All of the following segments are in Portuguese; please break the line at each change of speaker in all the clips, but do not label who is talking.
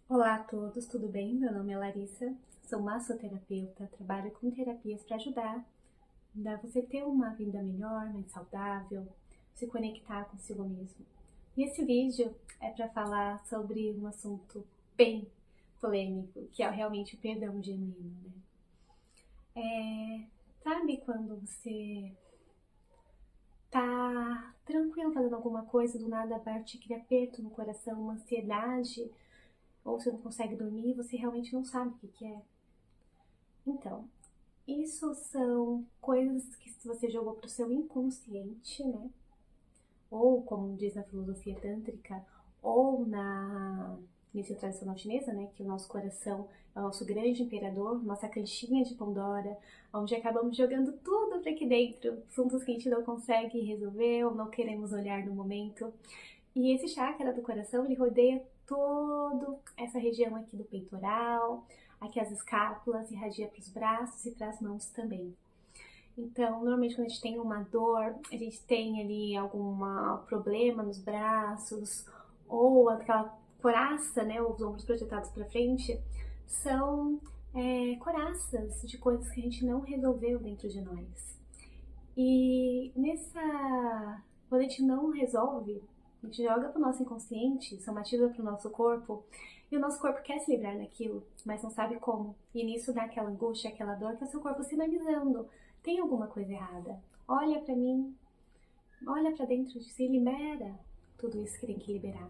Olá a todos, tudo bem? Meu nome é Larissa, sou massoterapeuta, trabalho com terapias para ajudar a você ter uma vida melhor, mais saudável, se conectar consigo mesmo. E esse vídeo é para falar sobre um assunto bem polêmico, que é realmente o perdão genuíno, né? Sabe quando você tá tranquilo fazendo alguma coisa, do nada bate aquele aperto no coração, uma ansiedade, ou você não consegue dormir, você realmente não sabe o que é? Então, isso são coisas que você jogou para o seu inconsciente, né? Ou, como diz na filosofia tântrica, ou na medicina tradicional chinesa, né? Que o nosso coração é o nosso grande imperador, nossa caixinha de Pandora, onde acabamos jogando tudo para aqui dentro, assuntos que a gente não consegue resolver ou não queremos olhar no momento. E esse chakra do coração, ele rodeia toda essa região aqui do peitoral, aqui as escápulas, irradia para os braços e para as mãos também. Então, normalmente quando a gente tem uma dor, a gente tem ali algum problema nos braços, ou aquela coraça, né, os ombros projetados para frente, são coraças de coisas que a gente não resolveu dentro de nós. E quando a gente não resolve, a gente joga para o nosso inconsciente, somatiza para o nosso corpo, e o nosso corpo quer se livrar daquilo, mas não sabe como. E nisso dá aquela angústia, aquela dor, que é o seu corpo sinalizando: tem alguma coisa errada. Olha para mim, olha para dentro de si, libera tudo isso que tem que liberar.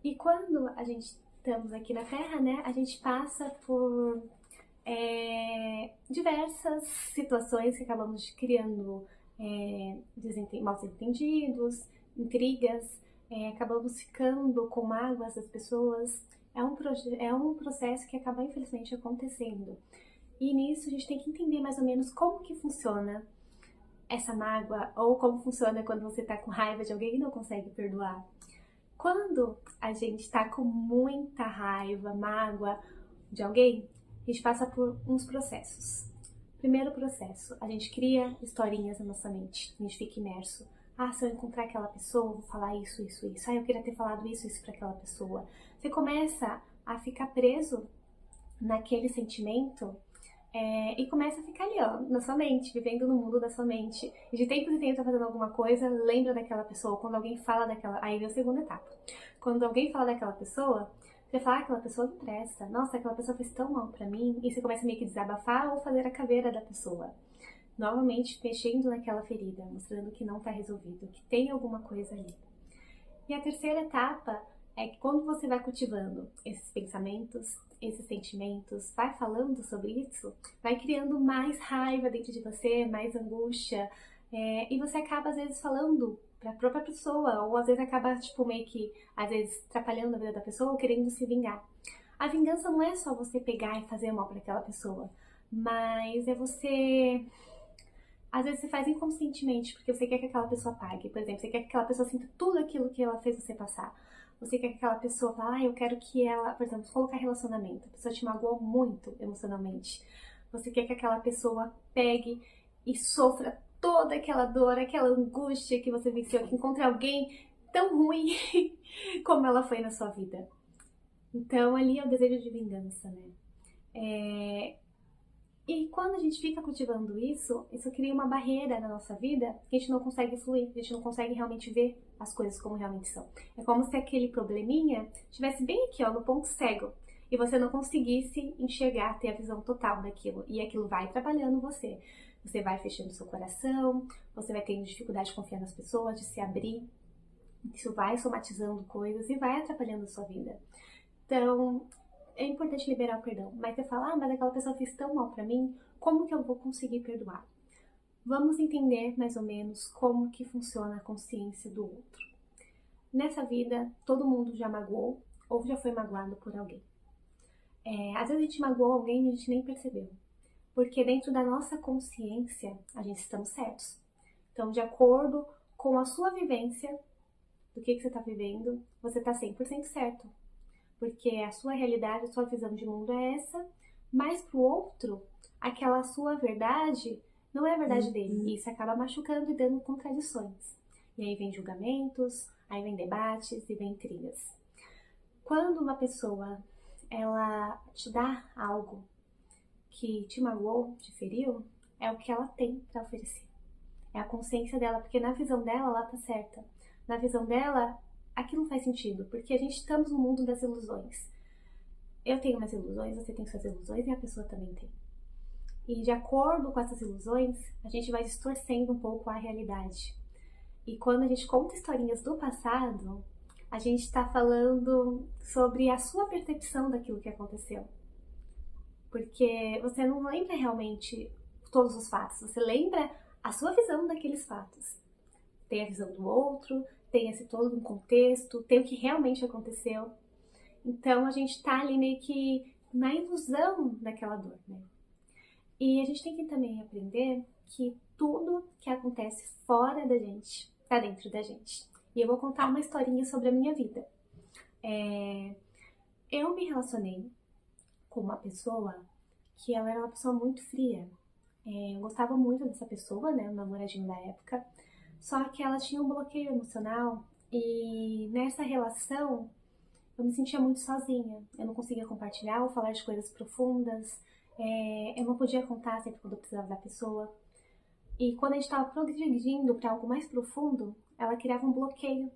E quando a gente estamos aqui na Terra, né, a gente passa por diversas situações que acabamos criando mal entendidos, intrigas, acabamos ficando com mágoas das pessoas. É um processo que acaba infelizmente acontecendo. E nisso a gente tem que entender mais ou menos como que funciona essa mágoa, ou como funciona quando você tá com raiva de alguém e não consegue perdoar. Quando a gente tá com muita raiva, mágoa de alguém, a gente passa por uns processos. Primeiro processo, a gente cria historinhas na nossa mente, a gente fica imerso. Ah, se eu encontrar aquela pessoa, eu vou falar isso, isso, isso. Ah, eu queria ter falado isso, isso para aquela pessoa. Você começa a ficar preso naquele sentimento e começa a ficar ali, ó, na sua mente, vivendo no mundo da sua mente. E de tempo em tempo tá fazendo alguma coisa, lembra daquela pessoa. Quando alguém fala daquela... Aí vem a segunda etapa. Quando alguém fala daquela pessoa, você fala: ah, aquela pessoa não presta. Nossa, aquela pessoa fez tão mal pra mim. E você começa meio que desabafar ou fazer a caveira da pessoa. Novamente, mexendo naquela ferida, mostrando que não tá resolvido, que tem alguma coisa ali. E a terceira etapa é que quando você vai cultivando esses pensamentos, esses sentimentos, vai falando sobre isso, vai criando mais raiva dentro de você, mais angústia, e você acaba às vezes falando para a própria pessoa, ou às vezes acaba tipo meio que às vezes atrapalhando a vida da pessoa ou querendo se vingar. A vingança não é só você pegar e fazer mal para aquela pessoa, mas é você... Às vezes você faz inconscientemente, porque você quer que aquela pessoa pague. Por exemplo, você quer que aquela pessoa sinta tudo aquilo que ela fez você passar. Você quer que aquela pessoa fale: ah, eu quero que ela... Por exemplo, colocar relacionamento. A pessoa te magoou muito emocionalmente. Você quer que aquela pessoa pegue e sofra toda aquela dor, aquela angústia que você venceu, que encontre alguém tão ruim como ela foi na sua vida. Então, ali é o desejo de vingança, né? E quando a gente fica cultivando isso cria uma barreira na nossa vida que a gente não consegue fluir, a gente não consegue realmente ver as coisas como realmente são. É como se aquele probleminha estivesse bem aqui, ó, no ponto cego, e você não conseguisse enxergar, ter a visão total daquilo. E aquilo vai trabalhando você. Você vai fechando seu coração, você vai tendo dificuldade de confiar nas pessoas, de se abrir. Isso vai somatizando coisas e vai atrapalhando a sua vida. Então, é importante liberar o perdão. Mas você fala: ah, mas aquela pessoa fez tão mal pra mim, como que eu vou conseguir perdoar? Vamos entender mais ou menos como que funciona a consciência do outro. Nessa vida, todo mundo já magoou ou já foi magoado por alguém. Às vezes a gente magoou alguém e a gente nem percebeu. Porque dentro da nossa consciência, a gente estamos certos. Então, de acordo com a sua vivência, do que você está vivendo, você está 100% certo. Porque a sua realidade, a sua visão de mundo é essa, mas pro outro, aquela sua verdade não é a verdade dele. E isso acaba machucando e dando contradições. E aí vem julgamentos, aí vem debates e vem intrigas. Quando uma pessoa ela te dá algo que te magoou, te feriu, é o que ela tem para oferecer. É a consciência dela, porque na visão dela, ela tá certa. Na visão dela, aquilo faz sentido, porque a gente estamos no mundo das ilusões. Eu tenho umas ilusões, você tem suas ilusões e a pessoa também tem. E de acordo com essas ilusões, a gente vai distorcendo um pouco a realidade. E quando a gente conta historinhas do passado, a gente está falando sobre a sua percepção daquilo que aconteceu. Porque você não lembra realmente todos os fatos, você lembra a sua visão daqueles fatos. Tem a visão do outro, tem esse todo um contexto, tem o que realmente aconteceu. Então a gente tá ali meio que na ilusão daquela dor, né? E a gente tem que também aprender que tudo que acontece fora da gente tá dentro da gente. E eu vou contar uma historinha sobre a minha vida. Eu me relacionei com uma pessoa que ela era uma pessoa muito fria. Eu gostava muito dessa pessoa, né, o namoradinho da época, só que ela tinha um bloqueio emocional e nessa relação eu me sentia muito sozinha. Eu não conseguia compartilhar ou falar de coisas profundas, eu não podia contar sempre quando eu precisava da pessoa. E quando a gente estava progredindo para algo mais profundo, ela criava um bloqueio.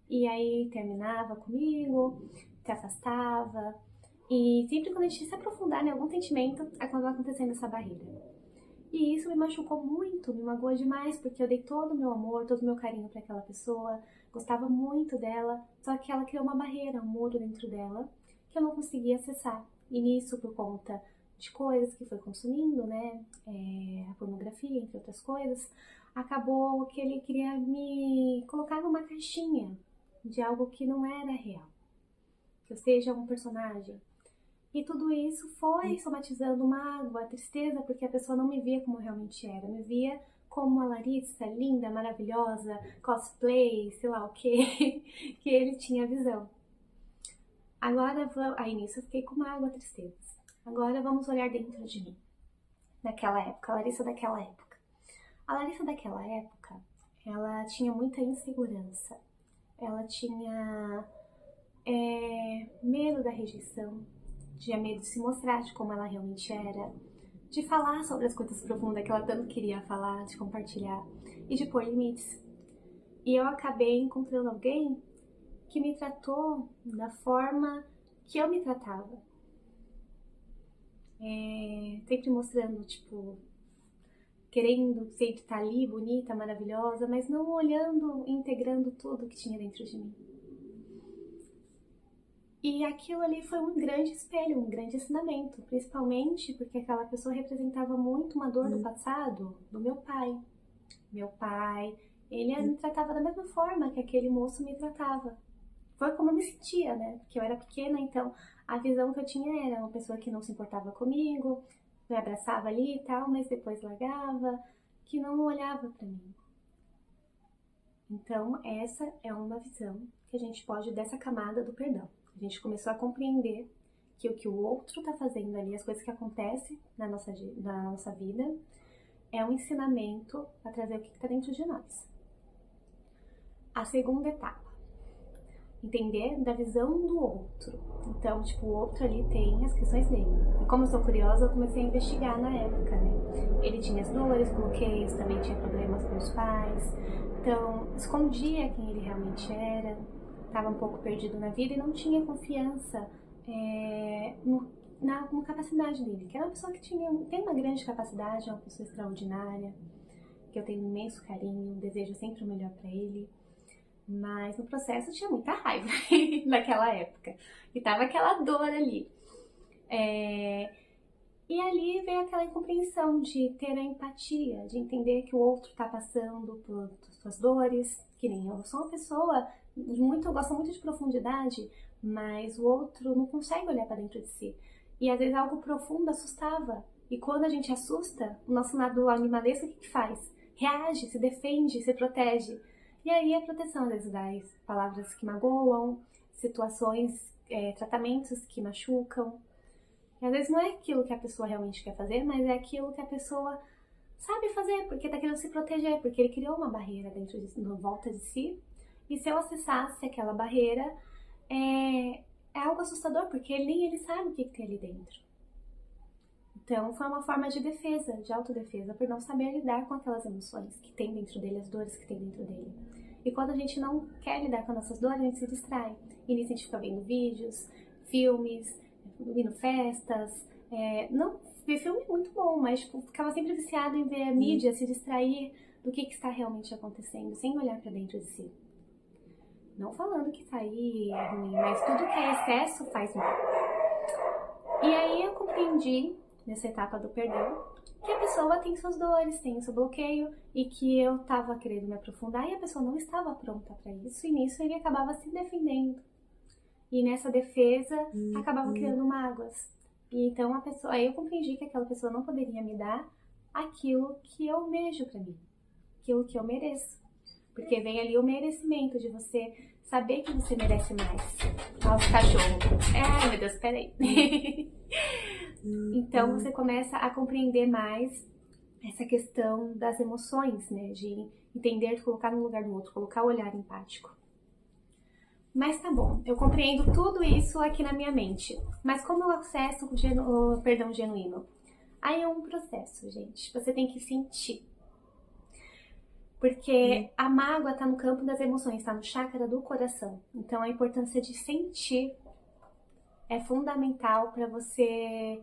E aí terminava comigo, se afastava. E sempre quando a gente se aprofundar em algum sentimento, acabava acontecendo essa barreira. E isso me machucou muito, me magoou demais, porque eu dei todo o meu amor, todo o meu carinho para aquela pessoa, gostava muito dela, só que ela criou uma barreira, um muro dentro dela, que eu não conseguia acessar. E nisso, por conta de coisas que foi consumindo, né, a pornografia, entre outras coisas, acabou que ele queria me colocar numa caixinha de algo que não era real, que eu seja um personagem. E tudo isso foi somatizando mágoa, tristeza, porque a pessoa não me via como eu realmente era, me via como a Larissa, linda, maravilhosa, cosplay, sei lá o que, que ele tinha visão. Agora, aí nisso eu fiquei com mágoa, tristeza. Agora vamos olhar dentro de mim, naquela época, a Larissa daquela época. A Larissa daquela época, ela tinha muita insegurança, ela tinha medo da rejeição, tinha medo de se mostrar de como ela realmente era, de falar sobre as coisas profundas que ela tanto queria falar, de compartilhar e de pôr limites. E eu acabei encontrando alguém que me tratou da forma que eu me tratava. Sempre mostrando, tipo, querendo sempre estar ali, bonita, maravilhosa, mas não olhando e integrando tudo que tinha dentro de mim. E aquilo ali foi um grande espelho, um grande ensinamento, principalmente porque aquela pessoa representava muito uma dor do passado do meu pai. Meu pai, ele me tratava da mesma forma que aquele moço me tratava. Foi como eu me sentia, né? Porque eu era pequena, então a visão que eu tinha era uma pessoa que não se importava comigo, me abraçava ali e tal, mas depois largava, que não olhava pra mim. Então, essa é uma visão que a gente pode, dessa camada do perdão. A gente começou a compreender que o que o outro está fazendo ali, as coisas que acontecem na nossa vida, é um ensinamento para trazer o que está dentro de nós. A segunda etapa, entender da visão do outro. Então, tipo, o outro ali tem as questões dele. E como eu sou curiosa, eu comecei a investigar na época, né? Ele tinha as dores, bloqueios, também tinha problemas com os pais. Então, escondia quem ele realmente era, estava um pouco perdido na vida e não tinha confiança na capacidade dele, que era uma pessoa que tem uma grande capacidade, é uma pessoa extraordinária, que eu tenho um imenso carinho, desejo sempre o melhor para ele, mas no processo tinha muita raiva naquela época, e tava aquela dor ali. E ali veio aquela incompreensão de ter a empatia, de entender que o outro está passando por suas dores, que nem eu sou uma pessoa eu gosto muito de profundidade, mas o outro não consegue olhar para dentro de si. E às vezes algo profundo assustava. E quando a gente assusta, o nosso lado animalesco o que faz? Reage, se defende, se protege. E aí a proteção às vezes das palavras que magoam, situações, tratamentos que machucam. E às vezes não é aquilo que a pessoa realmente quer fazer, mas é aquilo que a pessoa sabe fazer, porque tá querendo se proteger, porque ele criou uma barreira dentro de volta de si. E se eu acessasse aquela barreira, é algo assustador, porque nem ele sabe o que tem ali dentro. Então, foi uma forma de defesa, de autodefesa, por não saber lidar com aquelas emoções que tem dentro dele, as dores que tem dentro dele. E quando a gente não quer lidar com nossas dores, a gente se distrai. E nisso a gente fica vendo vídeos, filmes, indo festas. Não, ver filme é muito bom, mas tipo, ficava sempre viciado em ver a mídia, se distrair do que está realmente acontecendo, sem olhar para dentro de si. Não falando que sair é ruim, mas tudo que é excesso faz mal. E aí eu compreendi, nessa etapa do perdão, que a pessoa tem suas dores, tem seu bloqueio, e que eu tava querendo me aprofundar e a pessoa não estava pronta para isso, e nisso ele acabava se defendendo. E nessa defesa acabava criando mágoas. E então aí eu compreendi que aquela pessoa não poderia me dar aquilo que eu almejo para mim, aquilo que eu mereço. Porque vem ali o merecimento de você saber que você merece mais. Olha os cachorros. Ai, meu Deus, peraí. Então você começa a compreender mais essa questão das emoções, né? De entender, colocar no lugar do outro, colocar o olhar empático. Mas tá bom, eu compreendo tudo isso aqui na minha mente. Mas como eu acesso o perdão genuíno? Aí é um processo, gente. Você tem que sentir. Porque a mágoa tá no campo das emoções, tá no chakra do coração. Então a importância de sentir é fundamental para você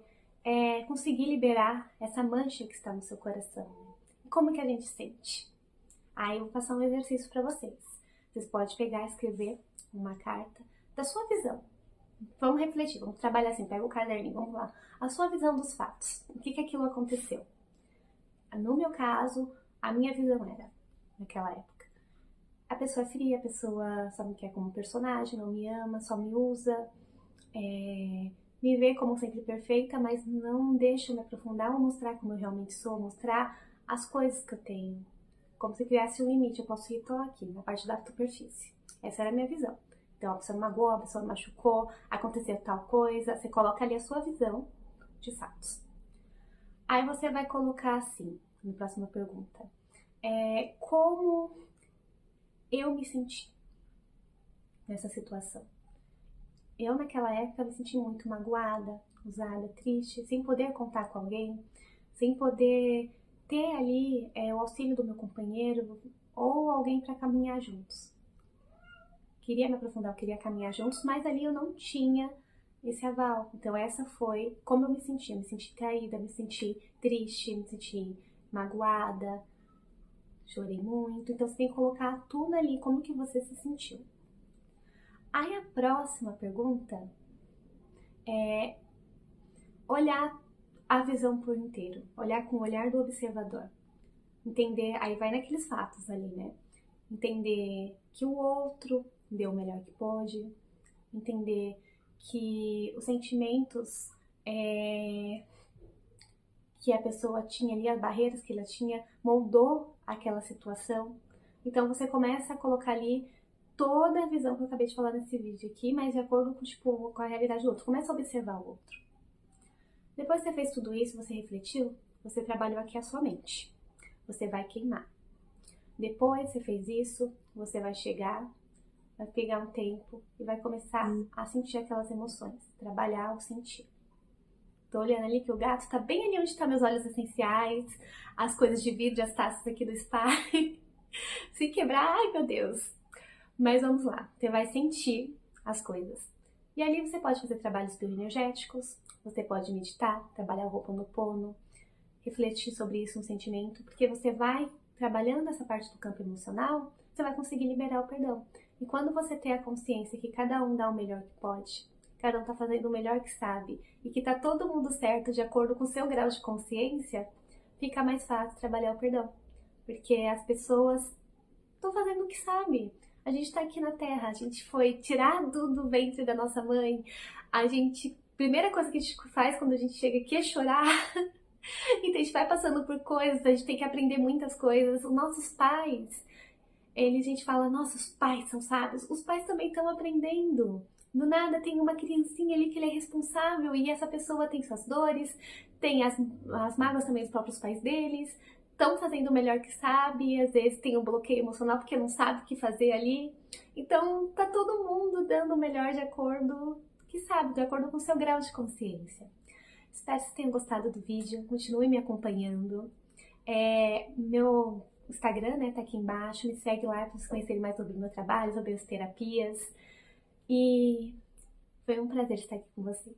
conseguir liberar essa mancha que está no seu coração. Como que a gente sente? Aí eu vou passar um exercício para vocês. Vocês podem pegar e escrever uma carta da sua visão. Vamos refletir, vamos trabalhar assim, pega o caderninho, vamos lá. A sua visão dos fatos. O que aquilo aconteceu? No meu caso, a minha visão era, naquela época, a pessoa é fria, a pessoa só me quer como personagem, não me ama, só me usa, me vê como sempre perfeita, mas não deixa eu me aprofundar ou mostrar como eu realmente sou, mostrar as coisas que eu tenho. Como se criasse um limite, eu posso ir só aqui, na parte da superfície. Essa era a minha visão. Então a pessoa me magoou, a pessoa me machucou, aconteceu tal coisa, você coloca ali a sua visão de fatos. Aí você vai colocar assim, na próxima pergunta, como eu me senti nessa situação. Eu naquela época me senti muito magoada, usada, triste, sem poder contar com alguém, sem poder ter ali o auxílio do meu companheiro ou alguém para caminhar juntos. Queria me aprofundar, eu queria caminhar juntos, mas ali eu não tinha esse aval. Então essa foi como eu me senti traída, me senti triste, me senti magoada, chorei muito. Então você tem que colocar tudo ali, como que você se sentiu. Aí a próxima pergunta é olhar a visão por inteiro, olhar com o olhar do observador. Entender, aí vai naqueles fatos ali, né? Entender que o outro deu o melhor que pôde, entender que os sentimentos que a pessoa tinha ali, as barreiras que ela tinha, moldou aquela situação. Então você começa a colocar ali toda a visão que eu acabei de falar nesse vídeo aqui, mas de acordo com a realidade do outro. Começa a observar o outro. Depois que você fez tudo isso, você refletiu, você trabalhou aqui a sua mente. Você vai queimar. Depois você fez isso, você vai chegar, vai pegar um tempo e vai começar a sentir aquelas emoções. Trabalhar o sentir. Tô olhando ali que o gato tá bem ali onde estão meus óleos essenciais, as coisas de vidro, as taças aqui do spa. Se quebrar, ai meu Deus. Mas vamos lá, você vai sentir as coisas. E ali você pode fazer trabalhos bioenergéticos, você pode meditar, trabalhar o Ho'oponopono, refletir sobre isso, um sentimento, porque você vai trabalhando essa parte do campo emocional, você vai conseguir liberar o perdão. E quando você tem a consciência que cada um dá o melhor que pode, cada um tá fazendo o melhor que sabe, e que tá todo mundo certo de acordo com o seu grau de consciência, fica mais fácil trabalhar o perdão. Porque as pessoas estão fazendo o que sabe. A gente tá aqui na Terra, a gente foi tirado do ventre da nossa mãe, primeira coisa que a gente faz quando a gente chega aqui é chorar. Então a gente vai passando por coisas, a gente tem que aprender muitas coisas. Os nossos pais, a gente fala, nossos pais são sábios. Os pais também estão aprendendo. Do nada tem uma criancinha ali que ele é responsável e essa pessoa tem suas dores, tem as mágoas também dos próprios pais deles, estão fazendo o melhor que sabe e às vezes tem um bloqueio emocional porque não sabe o que fazer ali. Então tá todo mundo dando o melhor de acordo com o que sabe, de acordo com o seu grau de consciência. Espero que vocês tenham gostado do vídeo, continue me acompanhando. Meu Instagram, né, tá aqui embaixo, me segue lá para vocês conhecerem mais sobre o meu trabalho, sobre as terapias. E foi um prazer estar aqui com vocês.